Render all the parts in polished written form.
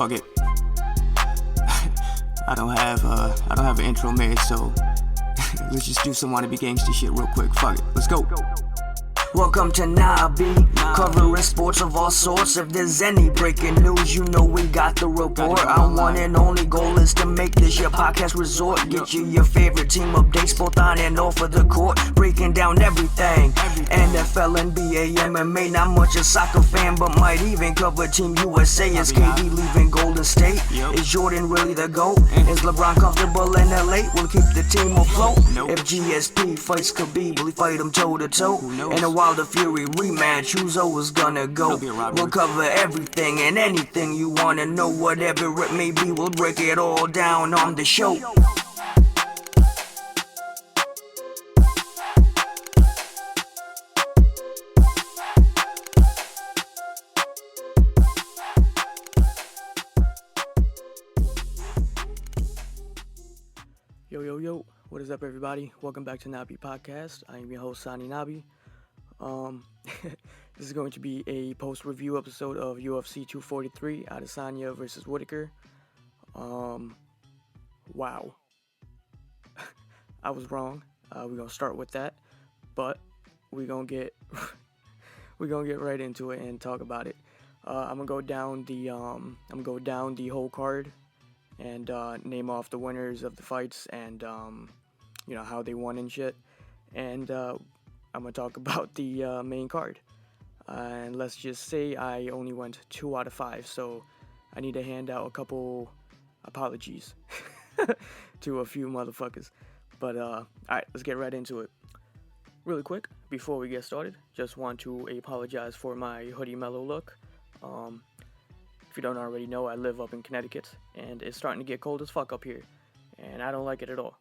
Fuck it. I don't have an intro made, so let's just do some wannabe gangster shit real quick. Fuck it. Let's go. Welcome to Nahh B, covering sports of all sorts. If there's any breaking news, you know we got the report. Our one and only goal is to make this your podcast resort. Get you your favorite team updates, both on and off of the court. Breaking down everything, NFL, NBA, MMA. Not much a soccer fan, but might even cover Team USA. Is KD leaving Golden State? Is Jordan really the GOAT? Is LeBron comfortable in LA? We'll keep the team afloat. If GSP fights Khabib, will he fight him toe to toe? And a Wilder Fury rematch, who's always gonna go? We'll cover everything and anything you wanna know. Whatever it may be, we'll break it all down on the show. Yo, what is up, everybody? Welcome back to Nahh B Podcast. I am your host, Nahh B. This is going to be a post-review episode of UFC 243, Adesanya versus Whittaker. Wow. I was wrong. We're gonna start with that, but we're gonna get right into it and talk about it. I'm gonna go down the whole card and name off the winners of the fights and how they won and shit. And I'm gonna talk about the main card. And let's just say I only went 2 out of 5, so I need to hand out a couple apologies to a few motherfuckers. But alright, let's get right into it. Really quick, before we get started, just want to apologize for my hoodie mellow look. If you don't already know, I live up in Connecticut, and it's starting to get cold as fuck up here, and I don't like it at all.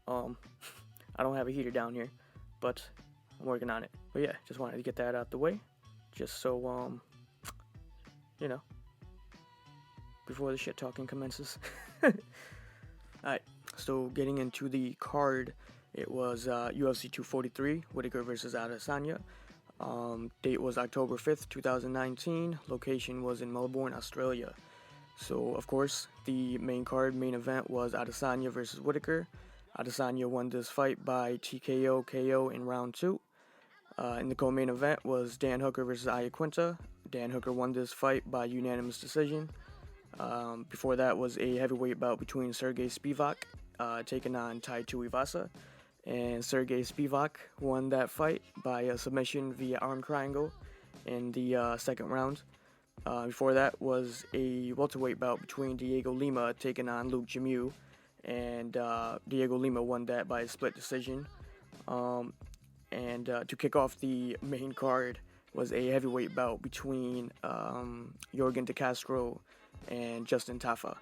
I don't have a heater down here, but I'm working on it. But yeah, just wanted to get that out the way, just so, before the shit talking commences. Alright, so getting into the card, it was UFC 243, Whittaker versus Adesanya. Date was October 5th, 2019. Location was in Melbourne, Australia. So, of course, the main event was Adesanya versus Whittaker. Adesanya won this fight by TKO KO in round 2. In the co-main event was Dan Hooker versus Iaquinta. Dan Hooker won this fight by unanimous decision. Before that was a heavyweight bout between Sergei Spivak taking on Tate. And Sergei Spivak won that fight by a submission via arm triangle in the second round. Before that was a welterweight bout between Diego Lima taking on Luke Jamu, and Diego Lima won that by a split decision. And to kick off the main card was a heavyweight bout between Jurgen Castro and Justin Tafa.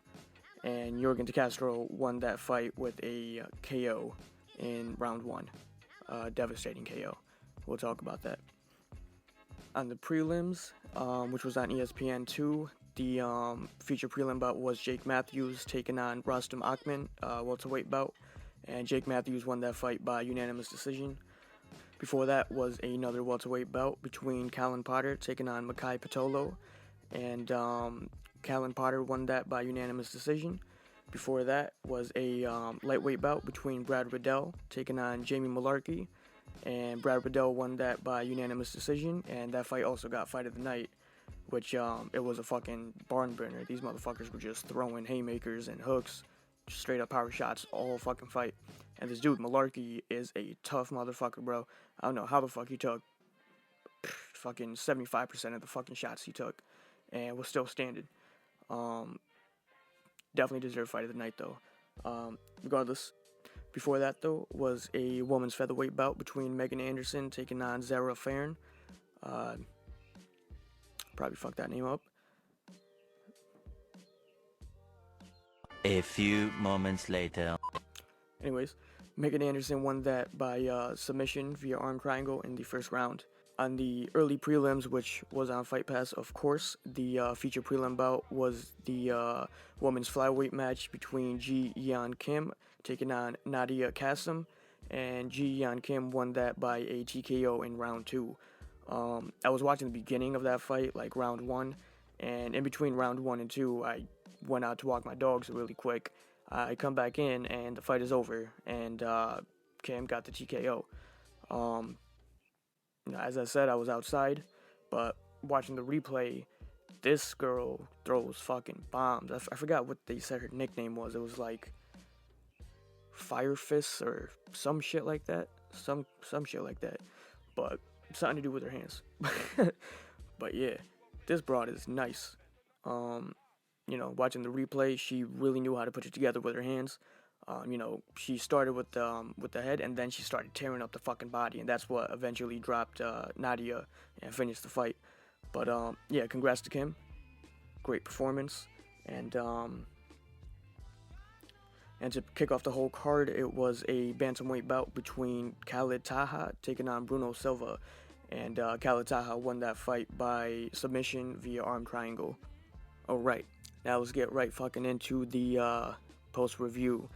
And Jurgen Castro won that fight with a KO in round 1. Devastating KO. We'll talk about that. On the prelims, which was on ESPN2, the feature prelim bout was Jake Matthews taking on Rostam Akman, welterweight bout, and Jake Matthews won that fight by unanimous decision. Before that was another welterweight bout between Callan Potter taking on Makai Pitolo, and Callan Potter won that by unanimous decision. Before that was a lightweight bout between Brad Riddell taking on Jamie Mullarkey, and Brad Riddell won that by unanimous decision, and that fight also got fight of the night, which it was a fucking barn burner. These motherfuckers were just throwing haymakers and hooks, just straight up power shots all fucking fight. And this dude Mullarkey is a tough motherfucker, bro. I don't know how the fuck he took fucking 75% of the fucking shots he took and was still standing. Definitely deserved fight of the night, though. Regardless, before that, though, was a women's featherweight bout between Megan Anderson taking on Zara Farron. Probably fucked that name up. A few moments later. Anyways, Megan Anderson won that by submission via arm triangle in the first round. On the early prelims, which was on Fight Pass, of course, the feature prelim bout was the women's flyweight match between Ji Yeon Kim taking on Nadia Kassem, and Ji Yeon Kim won that by a TKO in round 2. I was watching the beginning of that fight, like round 1, And in between round 1 and 2, I went out to walk my dogs really quick. I come back in, and the fight is over, and Cam got the TKO. As I said, I was outside, but watching the replay, this girl throws fucking bombs. I forgot what they said her nickname was. It was like Fire Fists or some shit like that. Some shit like that. But something to do with her hands. But yeah, this broad is nice. Watching the replay, she really knew how to put it together with her hands. She started with the head, and then she started tearing up the fucking body, and that's what eventually dropped Nadia and finished the fight. But yeah, congrats to Kim. Great performance, and to kick off the whole card, it was a bantamweight bout between Khalid Taha taking on Bruno Silva, and Khalid Taha won that fight by submission via arm triangle. All right, now let's get right fucking into the post review.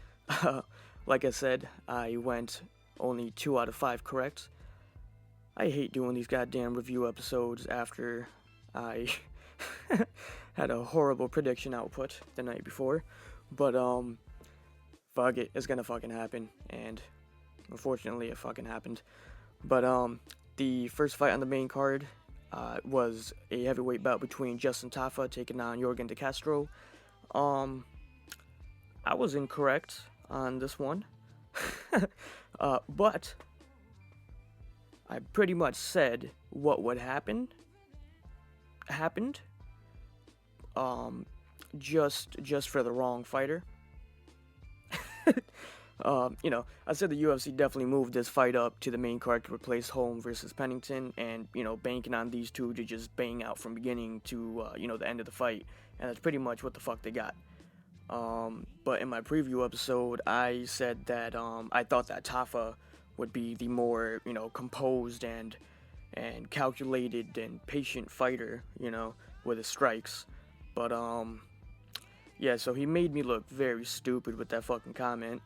Like I said, I went only 2 out of 5 correct. I hate doing these goddamn review episodes after I had a horrible prediction output the night before, but fuck it, it's gonna fucking happen, and unfortunately it fucking happened. But the first fight on the main card was a heavyweight bout between Justin Tafa taking on Jurgen de Castro. I was incorrect on this one, but I pretty much said what would happen happened, just for the wrong fighter. I said the UFC definitely moved this fight up to the main card to replace Holm versus Pennington, and, banking on these two to just bang out from beginning to, the end of the fight, and that's pretty much what the fuck they got. But in my preview episode, I said that, I thought that Tafa would be the more, composed and calculated and patient fighter, with his strikes, but, yeah, so he made me look very stupid with that fucking comment,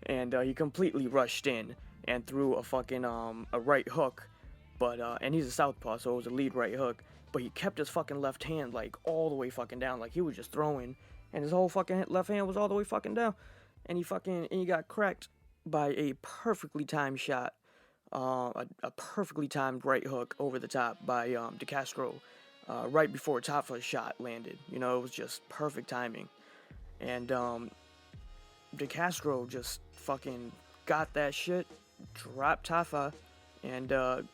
and he completely rushed in and threw a fucking a right hook, but and he's a southpaw, so it was a lead right hook, but he kept his fucking left hand like all the way fucking down, like he was just throwing, and his whole fucking left hand was all the way fucking down, and he got cracked by a perfectly timed shot, a perfectly timed right hook over the top by De Castro. Right before Tafa's shot landed. It was just perfect timing. And De Castro just fucking got that shit, dropped Tafa, and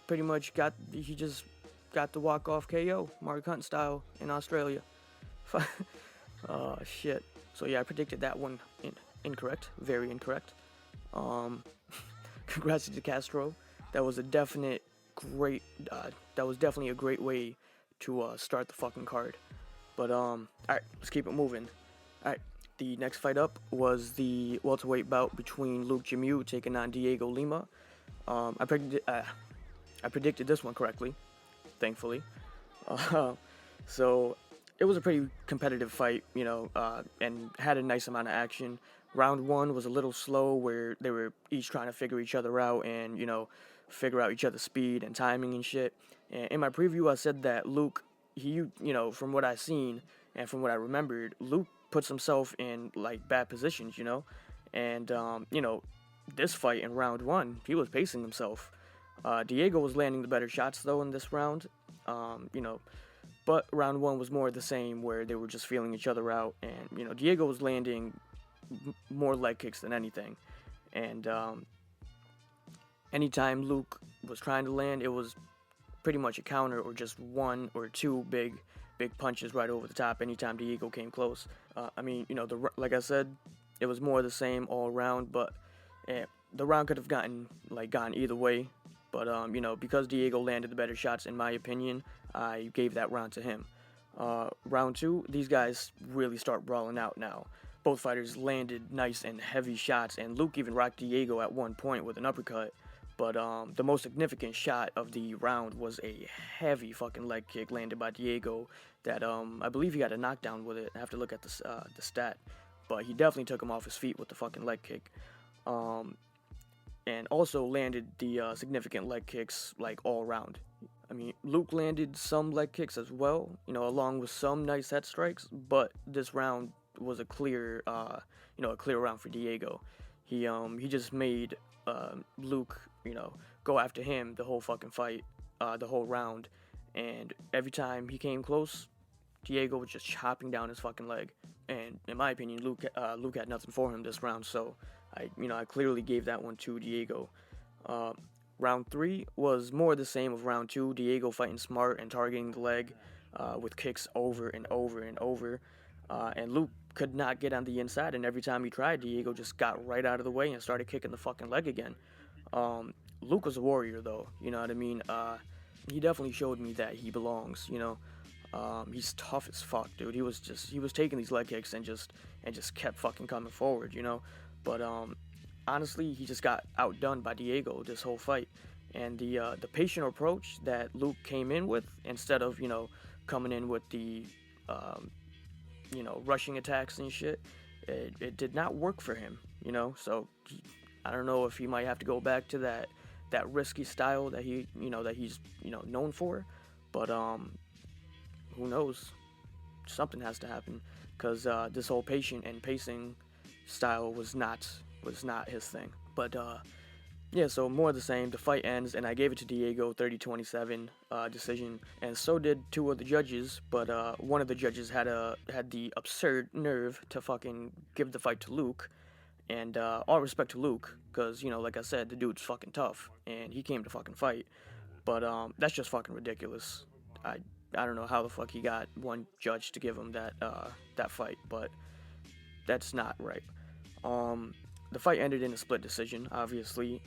pretty much he just got the walk-off KO, Mark Hunt style in Australia. Oh, shit. So yeah, I predicted that one incorrect, very incorrect. Congrats to De Castro. That was definitely a great way to start the fucking card. But alright, let's keep it moving. Alright, the next fight up was the welterweight bout between Luke Jamiu taking on Diego Lima. I predicted this one correctly, thankfully. So it was a pretty competitive fight, and had a nice amount of action. Round 1 was a little slow, where they were each trying to figure each other out and, figure out each other's speed and timing and shit. And in my preview, I said that Luke, from what I seen and from what I remembered, Luke puts himself in, like, bad positions, and, this fight in round 1, he was pacing himself. Diego was landing the better shots, though, in this round, but round 1 was more the same, where they were just feeling each other out, and, Diego was landing more leg kicks than anything, and, anytime Luke was trying to land, it was pretty much a counter or just 1 or 2 big punches right over the top anytime Diego came close. Like I said, it was more the same all around, but the round could have gone either way. But, because Diego landed the better shots, in my opinion, I gave that round to him. Round 2, these guys really start brawling out now. Both fighters landed nice and heavy shots, and Luke even rocked Diego at one point with an uppercut. But the most significant shot of the round was a heavy fucking leg kick landed by Diego that I believe he got a knockdown with it. I have to look at the stat. But he definitely took him off his feet with the fucking leg kick. And also landed the significant leg kicks, like, all around. mean, Luke landed some leg kicks as well, along with some nice head strikes, but this round was a clear round for Diego. He just made Luke, go after him the whole fucking fight, the whole round, and every time he came close, Diego was just chopping down his fucking leg. And in my opinion, Luke had nothing for him this round, so I clearly gave that one to Diego. Round 3 was more the same of round 2. Diego fighting smart and targeting the leg with kicks over and over and over. And Luke could not get on the inside, and every time he tried, Diego just got right out of the way and started kicking the fucking leg again. Luke was a warrior, though, you know what I mean? He definitely showed me that he belongs, he's tough as fuck, dude. He was taking these leg kicks and just kept fucking coming forward, But honestly, he just got outdone by Diego this whole fight. And the patient approach that Luke came in with, instead of, coming in with the rushing attacks and shit, it did not work for him, So I don't know if he might have to go back to that risky style that he's known for, but who knows? Something has to happen, because this whole patient and pacing style was not his thing. But yeah, so more of the same. The fight ends, and I gave it to Diego, 30-27 decision, and so did 2 of the judges. But one of the judges had the absurd nerve to fucking give the fight to Luke. And all respect to Luke, because like I said, the dude's fucking tough, and he came to fucking fight. But that's just fucking ridiculous. I don't know how the fuck he got one judge to give him that fight, but that's not right. The fight ended in a split decision, obviously,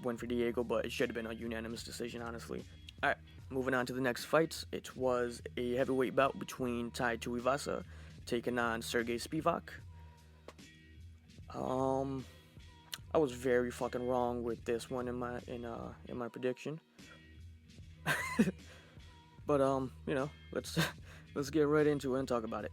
win for Diego, but it should have been a unanimous decision, honestly. Alright, moving on to the next fights. It was a heavyweight bout between Tate taking on Sergei Spivak. I was very fucking wrong with this one in my prediction. But let's get right into it and talk about it.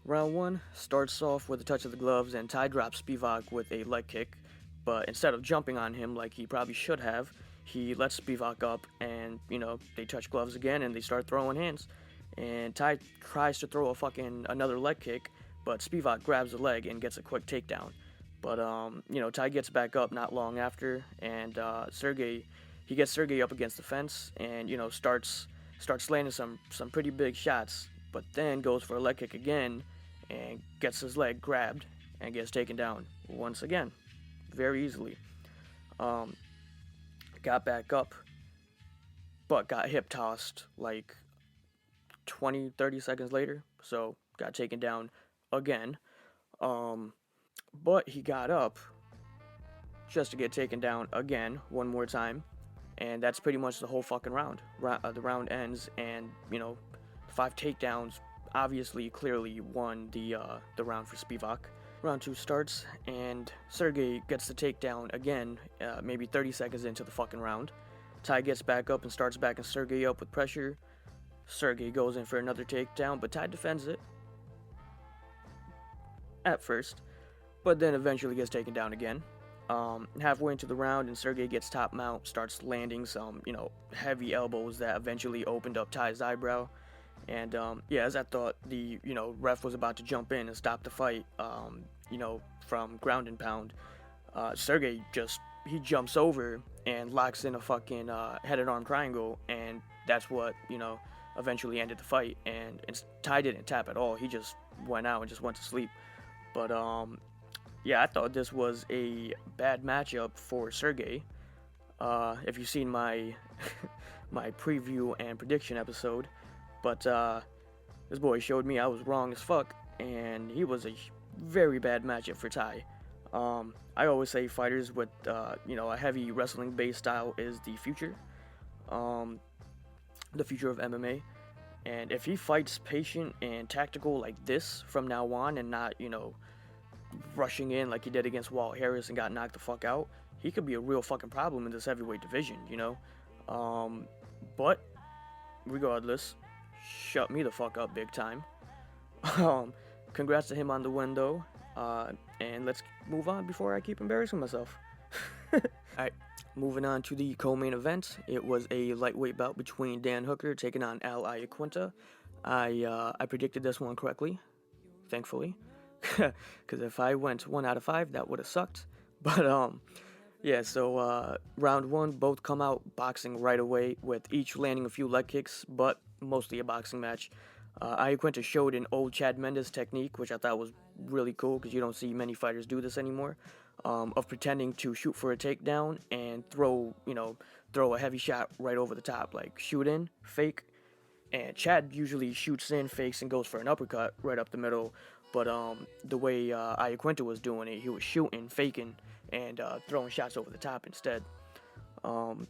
Round 1 starts off with a touch of the gloves, and Tate drops Spivak with a leg kick, but instead of jumping on him like he probably should have, he lets Spivak up, and they touch gloves again and they start throwing hands. And Tate tries to throw another leg kick, but Spivak grabs the leg and gets a quick takedown. But Tate gets back up not long after, and Sergei gets Sergei up against the fence, and starts landing some pretty big shots, but then goes for a leg kick again and gets his leg grabbed and gets taken down once again, very easily. Got back up, but got hip tossed like 20-30 seconds later, so got taken down again. But he got up just to get taken down again one more time, and that's pretty much the whole fucking round. The round ends, and 5 takedowns obviously clearly won the round for Spivak. Round 2 starts, and Sergei gets the takedown again, maybe 30 seconds into the fucking round. Tate gets back up and starts backing Sergei up with pressure. Sergei goes in for another takedown, but Tate defends it at first, but then eventually gets taken down again. Halfway into the round, and Sergei gets top mount, starts landing some, heavy elbows that eventually opened up Tate's eyebrow. And, as I thought, the, ref was about to jump in and stop the fight, from ground and pound, Sergei he jumps over and locks in a fucking head and arm triangle, and that's what, eventually ended the fight. And Tate didn't tap at all. He just went out and just went to sleep. But, I thought this was a bad matchup for Sergei. If you've seen my my preview and prediction episode, but this boy showed me I was wrong as fuck, and he was a very bad matchup for Tate. I always say fighters with a heavy wrestling-based style is the future of MMA. And if he fights patient and tactical like this from now on, and not rushing in like he did against Walt Harris and got knocked the fuck out, he could be a real fucking problem in this heavyweight division, but regardless, shut me the fuck up big time. Congrats to him on the win though, and let's move on before I keep embarrassing myself. Alright, moving on to the co-main event. It was a lightweight bout between Dan Hooker taking on Iaquinta. I predicted this one correctly, thankfully, because if I went 1 out of 5, that would have sucked. But yeah. So round 1, both come out boxing right away, with each landing a few leg kicks, but mostly a boxing match. Iaquinta showed an old Chad Mendes technique, which I thought was really cool because you don't see many fighters do this anymore, of pretending to shoot for a takedown and throw a heavy shot right over the top, like shoot in, fake, and Chad usually shoots in, fakes, and goes for an uppercut right up the middle. But the way Iaquinta was doing it, he was shooting, faking, and throwing shots over the top instead. In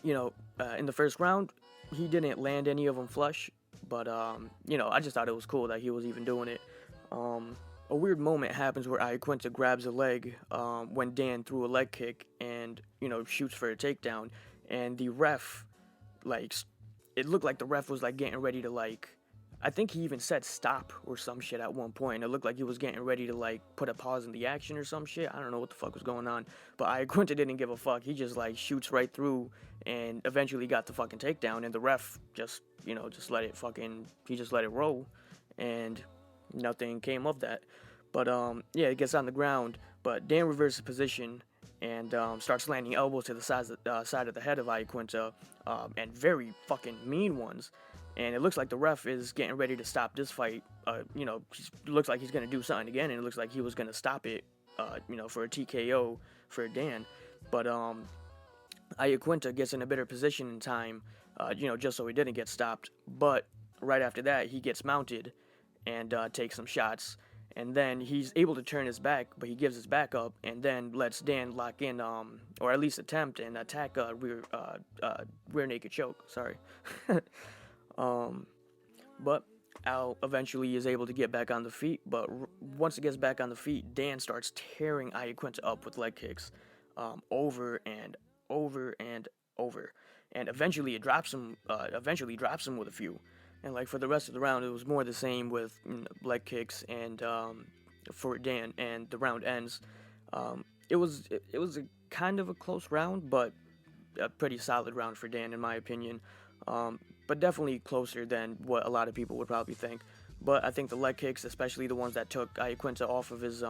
the first round, he didn't land any of them flush. But, I just thought it was cool that he was even doing it. A weird moment happens where Iaquinta grabs a leg when Dan threw a leg kick and, shoots for a takedown. And the ref, it looked like the ref was, getting ready to, I think he even said stop or some shit at one point. It looked like he was getting ready to, put a pause in the action or some shit. I don't know what the fuck was going on. But Iaquinta didn't give a fuck. He just, shoots right through and eventually got the fucking takedown. And the ref just let it roll. And nothing came of that. But, it gets on the ground. But Dan reverses position and starts landing elbows to the side of the head of Iaquinta. And very fucking mean ones. And it looks like the ref is getting ready to stop this fight. Looks like he's going to do something again, and it looks like he was going to stop it, for a TKO for Dan. But Iaquinta gets in a better position in time, just so he didn't get stopped. But right after that, he gets mounted and takes some shots. And then he's able to turn his back, but he gives his back up and then lets Dan lock in, or at least attempt and attack a rear naked choke. Sorry. But Al eventually is able to get back on the feet, but once he gets back on the feet, Dan starts tearing Iaquinta up with leg kicks, over and over and over, and eventually drops him with a few. And for the rest of the round, it was more the same with leg kicks and for Dan, and the round ends. It was a kind of a close round, but a pretty solid round for Dan in my opinion. But definitely closer than what a lot of people would probably think. But I think the leg kicks, especially the ones that took Iaquinta off of his,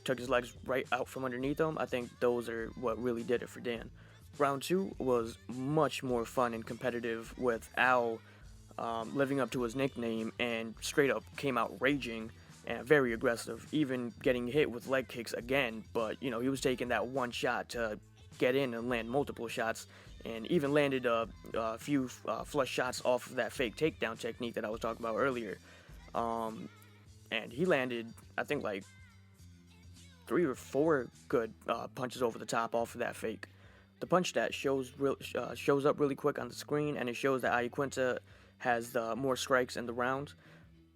took his legs right out from underneath him, I think those are what really did it for Dan. Round 2 was much more fun and competitive, with Al living up to his nickname and straight up came out raging and very aggressive, even getting hit with leg kicks again. But, he was taking that one shot to get in and land multiple shots, and even landed a few flush shots off of that fake takedown technique that I was talking about earlier. And he landed, I think, 3 or 4 good punches over the top off of that fake. The punch stat shows up really quick on the screen, and it shows that Iaquinta has more strikes in the round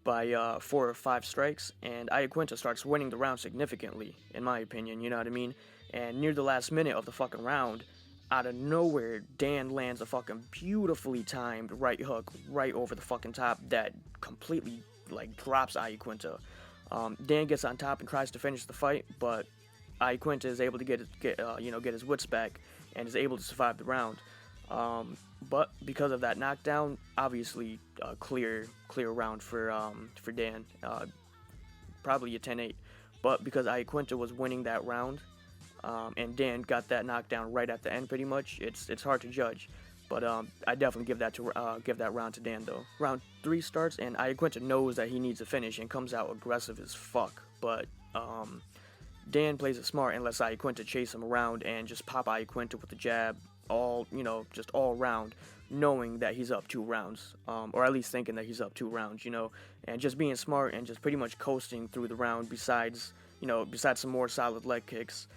by 4 or 5 strikes, and Iaquinta starts winning the round significantly, in my opinion, you know what I mean? And near the last minute of the fucking round, out of nowhere, Dan lands a fucking beautifully timed right hook right over the fucking top that completely, drops Iaquinta. Dan gets on top and tries to finish the fight, but Iaquinta is able to get his wits back and is able to survive the round. But because of that knockdown, obviously a clear round for Dan, probably a 10-8. But because Iaquinta was winning that round, and Dan got that knockdown right at the end, pretty much, it's hard to judge. But I definitely give that round to Dan though. Round 3 starts, and Iaquinta knows that he needs a finish and comes out aggressive as fuck. But Dan plays it smart and lets Iaquinta chase him around and just pop Iaquinta with the jab, just all round, knowing that he's up 2 rounds, or at least thinking that he's up 2 rounds, and just being smart and just pretty much coasting through the round. Besides some more solid leg kicks.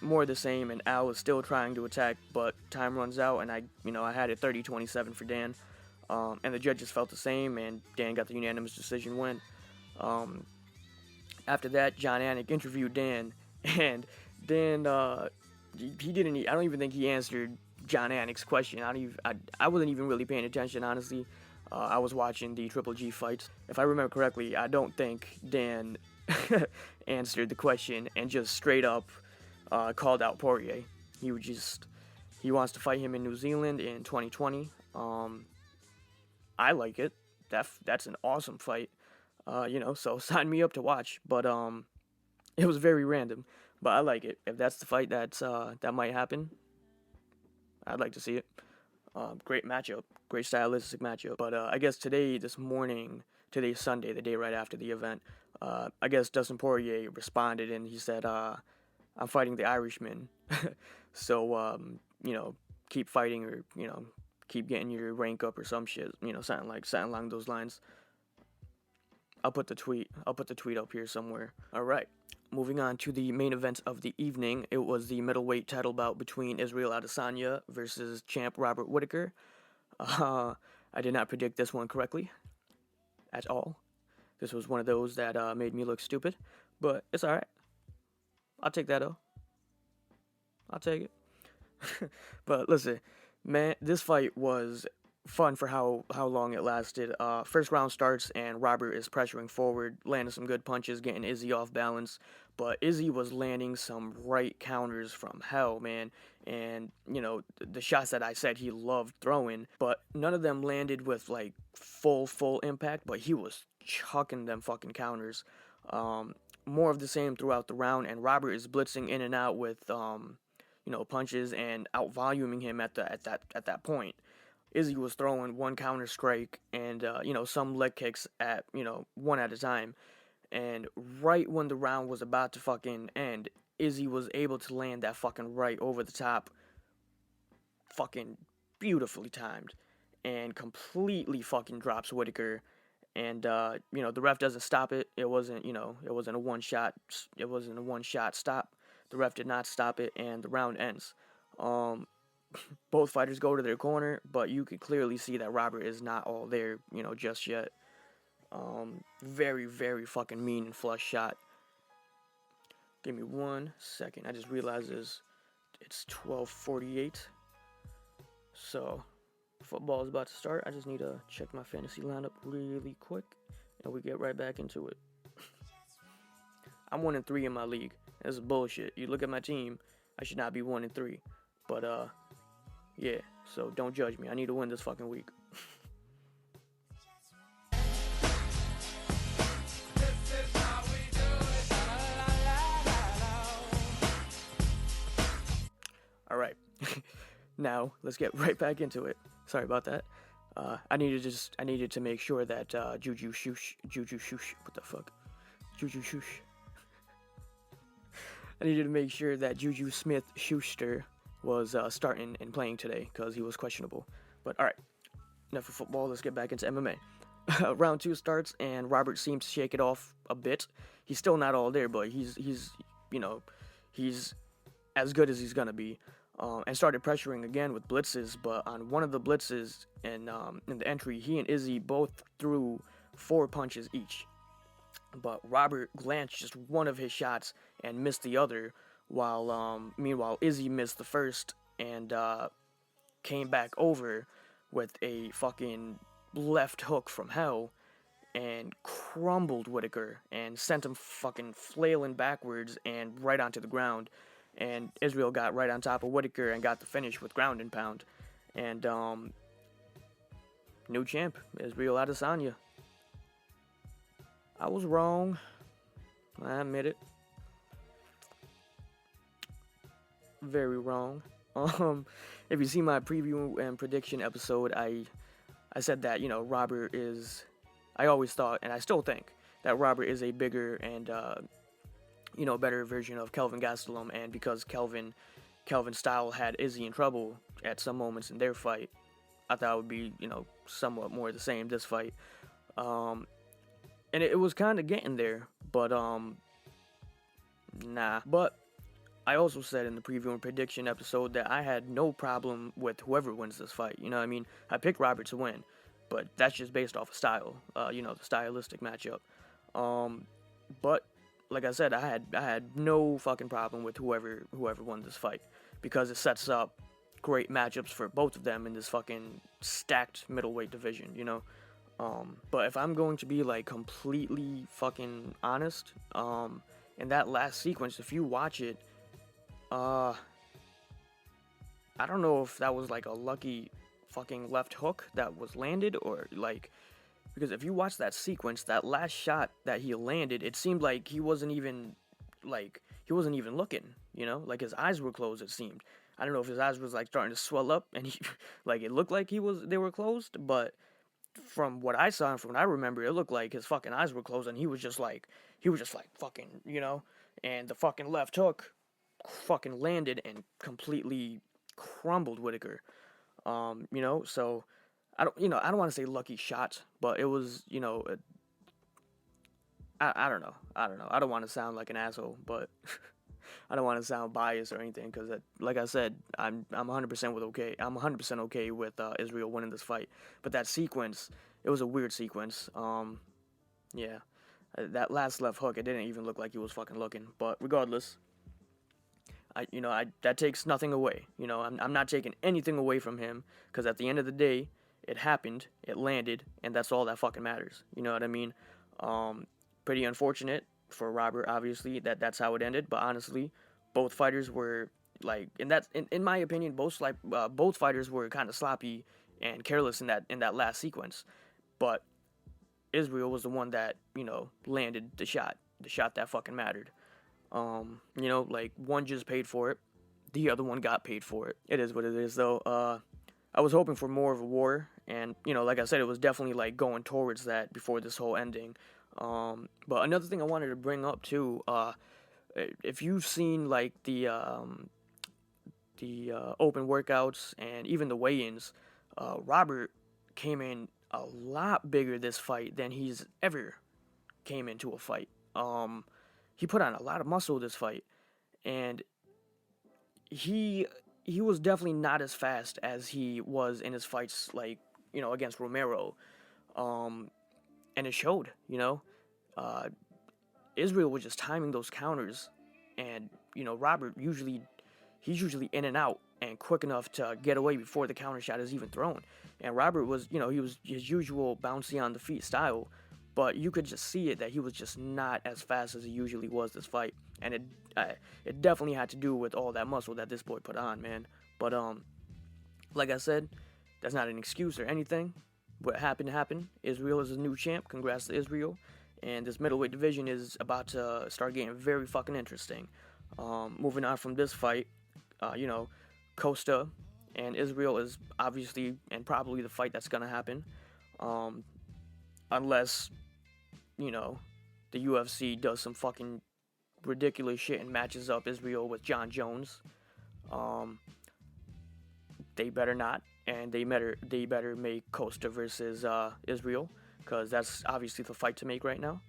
More of the same, and Al is still trying to attack, but time runs out, and I had it 30-27 for Dan, and the judges felt the same, and Dan got the unanimous decision win. After that, John Anik interviewed Dan, and Dan, I don't even think he answered John Anik's question. I wasn't even really paying attention, honestly. I was watching the Triple G fights. If I remember correctly, I don't think Dan answered the question and just straight up called out Poirier. He wants to fight him in New Zealand in 2020. I like it. That's an awesome fight. So sign me up to watch. But it was very random. But I like it. If that's the fight that might happen, I'd like to see it. Great matchup, great stylistic matchup. But I guess today's Sunday, the day right after the event, I guess Dustin Poirier responded and he said, I'm fighting the Irishman. So, keep fighting, or, keep getting your rank up or some shit, something along those lines. I'll put the tweet up here somewhere. All right. Moving on to the main event of the evening, it was the middleweight title bout between Israel Adesanya versus champ Robert Whittaker. I did not predict this one correctly at all. This was one of those that made me look stupid, but it's all right. I'll take that, though. I'll take it. But listen, man, this fight was fun for how long it lasted. First round starts and Robert is pressuring forward, landing some good punches, getting Izzy off balance. But Izzy was landing some right counters from hell, man. And, the shots that I said he loved throwing, but none of them landed with, like, full impact, but he was chucking them fucking counters. More of the same throughout the round, and Robert is blitzing in and out with, punches and out-voluming him at that point. Izzy was throwing one counter strike and, some leg kicks at, one at a time. And right when the round was about to fucking end, Izzy was able to land that fucking right over the top. Fucking beautifully timed. And completely fucking drops Whittaker. And, the ref doesn't stop it. It wasn't a one-shot stop. The ref did not stop it, and the round ends. Both fighters go to their corner, but you could clearly see that Robert is not all there, just yet. Very, very fucking mean and flush shot. Give me 1 second. I just realized it's 12:48. So, football is about to start. I just need to check my fantasy lineup really quick, and we get right back into it. I'm 1-3 in my league. This is bullshit. You look at my team, I should not be 1-3. But, yeah, so don't judge me. I need to win this fucking week. All right. Now, let's get right back into it. Sorry about that. I needed to make sure that Juju Shush. What the fuck? Juju Shush. I needed to make sure that Juju Smith-Schuster was starting and playing today because he was questionable. But all right, enough of football. Let's get back into MMA. Round 2 starts and Robert seems to shake it off a bit. He's still not all there, but he's as good as he's gonna be. And started pressuring again with blitzes, but on one of the blitzes in the entry, he and Izzy both threw 4 punches each. But Robert glanced just one of his shots and missed the other, while meanwhile Izzy missed the first and came back over with a fucking left hook from hell and crumbled Whittaker and sent him fucking flailing backwards and right onto the ground. And Israel got right on top of Whittaker and got the finish with ground and pound. And new champ, Israel Adesanya. I was wrong. I admit it. Very wrong. If you see my preview and prediction episode, I said that, Robert is... I always thought, and I still think, that Robert is a bigger and, better version of Kelvin Gastelum. And because Kelvin's style had Izzy in trouble at some moments in their fight, I thought it would be, somewhat more the same this fight. And it was kind of getting there, but, nah. But I also said in the preview and prediction episode that I had no problem with whoever wins this fight. You know what I mean? I picked Robert to win, but that's just based off of style, the stylistic matchup. But like I said, I had no fucking problem with whoever won this fight, because it sets up great matchups for both of them in this fucking stacked middleweight division, But if I'm going to be, like, completely fucking honest, in that last sequence, if you watch it, I don't know if that was like a lucky fucking left hook that was landed, or like, because if you watch that sequence, that last shot that he landed, it seemed like he wasn't even looking, you know, like his eyes were closed, it seemed. I don't know if his eyes was like starting to swell up and he like it looked like they were closed, but from what I saw and from what I remember, it looked like his fucking eyes were closed and he was just like fucking, you know, and the fucking left hook fucking landed and completely crumbled Whittaker. You know, so I don't want to say lucky shot, but it was, you know, I don't know. I don't want to sound like an asshole, but I don't want to sound biased or anything, because like I said, I'm 100% with okay. I'm 100% okay with Israel winning this fight. But that sequence, it was a weird sequence. Yeah, that last left hook, it didn't even look like he was fucking looking. But regardless, that takes nothing away. You know, I'm not taking anything away from him, because at the end of the day, it happened, it landed, and that's all that fucking matters. You know what I mean? Pretty unfortunate for Robert, obviously, that's how it ended. But honestly, both fighters were like, in my opinion, both fighters were kind of sloppy and careless in that last sequence. But Israel was the one that, you know, landed the shot that fucking mattered. You know, like, one just paid for it, the other one got paid for it. It is what it is, though. I was hoping for more of a war, and, you know, like I said, it was definitely like going towards that before this whole ending. But another thing I wanted to bring up too, if you've seen like the open workouts and even the weigh-ins, Robert came in a lot bigger this fight than he's ever came into a fight. He put on a lot of muscle this fight, and he was definitely not as fast as he was in his fights, like, you know, against Romero. And it showed, you know. Israel was just timing those counters, and, you know, Robert he's usually in and out and quick enough to get away before the counter shot is even thrown. And Robert was, you know, he was his usual bouncy on the feet style, but you could just see it that he was just not as fast as he usually was this fight, and it definitely had to do with all that muscle that this boy put on, man. But like I said, that's not an excuse or anything. What happened. Israel is a new champ. Congrats to Israel. And this middleweight division is about to start getting very fucking interesting. Moving on from this fight, you know, Costa and Israel is obviously and probably the fight that's gonna happen. Unless, you know, the UFC does some fucking ridiculous shit and matches up Israel with John Jones. They better not. And they better make Costa versus Israel, because that's obviously the fight to make right now,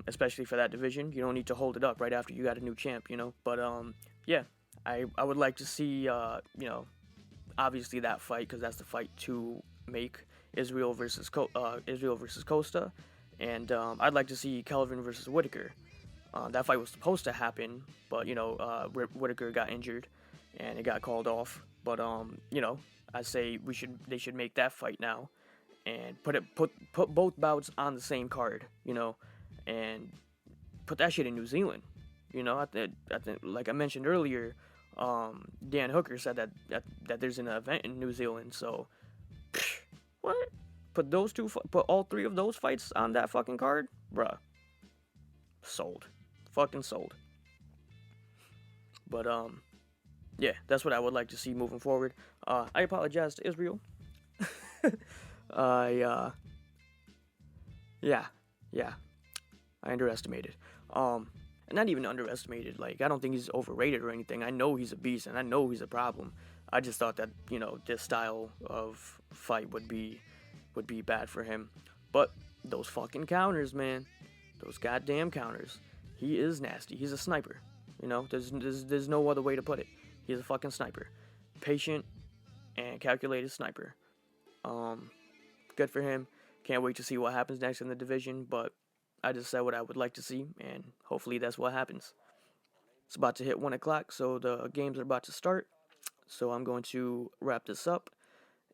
especially for that division. You don't need to hold it up right after you got a new champ, you know. But yeah, I would like to see, you know, obviously that fight, because that's the fight to make, Israel versus Costa, and I'd like to see Kelvin versus Whittaker. That fight was supposed to happen, but, you know, Whittaker got injured and it got called off. But you know, I say they should make that fight now, and put both bouts on the same card, you know, and put that shit in New Zealand. You know, I think like I mentioned earlier, Dan Hooker said that there's an event in New Zealand. So what? Put all three of those fights on that fucking card, bruh. Sold, fucking sold. But yeah, that's what I would like to see moving forward. I apologize to Israel. Yeah, I underestimated. And not even underestimated. Like, I don't think he's overrated or anything. I know he's a beast, and I know he's a problem. I just thought that, you know, this style of fight would be bad for him. But those fucking counters, man, those goddamn counters. He is nasty. He's a sniper. You know, there's no other way to put it. He's a fucking sniper. Patient and calculated sniper. Good for him. Can't wait to see what happens next in the division, but I just said what I would like to see, and hopefully that's what happens. It's about to hit 1 o'clock, so the games are about to start. So I'm going to wrap this up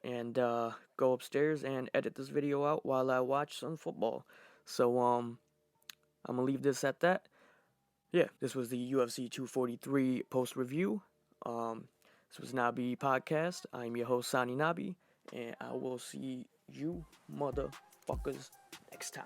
and go upstairs and edit this video out while I watch some football. So I'm gonna leave this at that. yeah, this was the UFC 243 post review. This was Nahh B podcast. I'm your host, Nahh B, and I will see you motherfuckers next time.